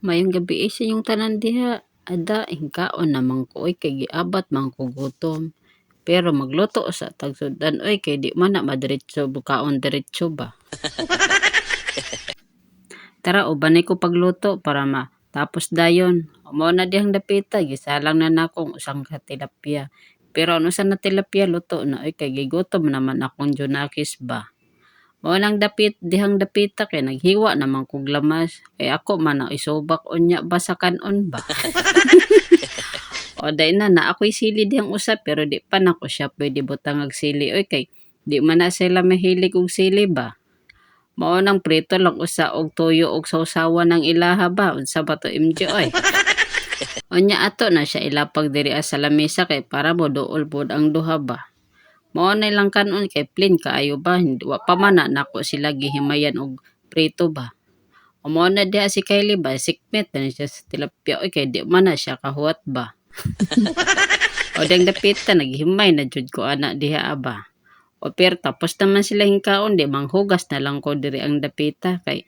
Mayong gabi sa yung tanan diha. Ada hingkaon naman ko oy kay giabat man ko gutom. Pero magluto sa tagsudan oy kay di man na madiretso bukaon diretso ba. Tara ubanay ko pagluto para matapos dayon. Mao na dihang dapita gisalang na nakong usang ka tilapia. Pero ano sa na tilapia luto na oy kay gigutom naman akong junakis ba. Mao nang dihang dapita kay naghiwa naman kog lamas. Kay ako man ang isubak unya ba sa kanon ba. O day na ako'y sili diyang usap pero di pa na ko siya pwede butang og sili. Oy kay di man na sila mahilig og sili ba. Mao nang prito lang usa og tuyo og sausawan ng ilaha ba. Unsa ba to MJ oy. Unya ato na siya ilapag diri sa lamesa kay para mo duol pod ang duha ba. Mao na lang kanon kay plain kaayo ba. Hindi wa pa man na nako sila gihimayan og prito ba. O mao na diha si Kylie ba sikmet na siya sa tilapia. Oy kay di man na siya kahuwat ba. O dang dapita naghimay na jud ko ana diha aba. O pero tapos naman sila hingkaon di manghugas na lang ko diri ang dapita kay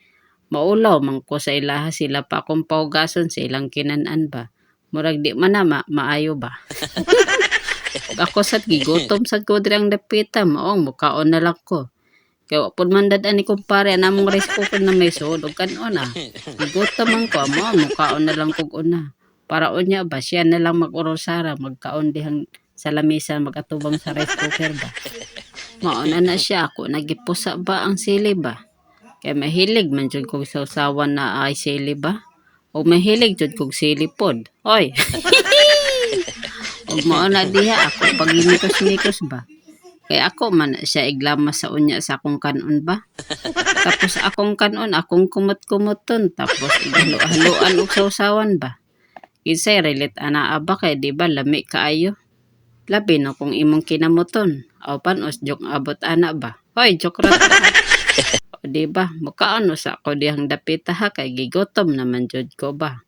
maulaw man ko sa ilaha sila pa akong pahugason sa ilang kinanan ba. Murag di man na maayo ba. Ug ako sad gigutom sad ko diri ang dapita maong mukaon na lang ko. Kay wa pud man dad ani kumpare namong rice cooker na may sud ug kanon ah. Gigutom man ko mo mukaon na lang kog una. Para unya ba siya na lang mag-urosara magkaon dihang sa lamesa magatubang sa rice cooker ba. Mauna na siya ako nagipusa ba ang sili ba. Kay mahilig man jud kog sausawan na ay sili ba. O mahilig jud kog sili pod. Oy. Og mauna diha ako pagimikos-mikos ba. Kay ako man siya iglama sa unya sa akong kanon ba. Tapos akong kanon akong kumot-kumoton tapos igalo-haloan og sausawan ba. Kinsay relate ana aba kay di ba lami kaayo. Labi na kung imong kinamuton. Aw panos jok abot ana ba. Hoy joke ra. O di ba mukaano sa ako dihang dapita ha kay gigotom naman jud ko ba.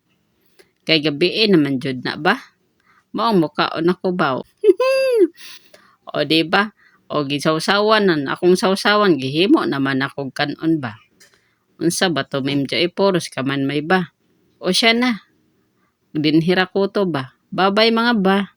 Kay gabi naman jud na ba. Mao mukaon ako ba. O di ba? O gisawsawan nan akong sawsawan gihimo naman ako kanon ba. Unsa ba to memjo poros ka man may ba. O siya na. Dinhira ko to ba. Babay mga ba.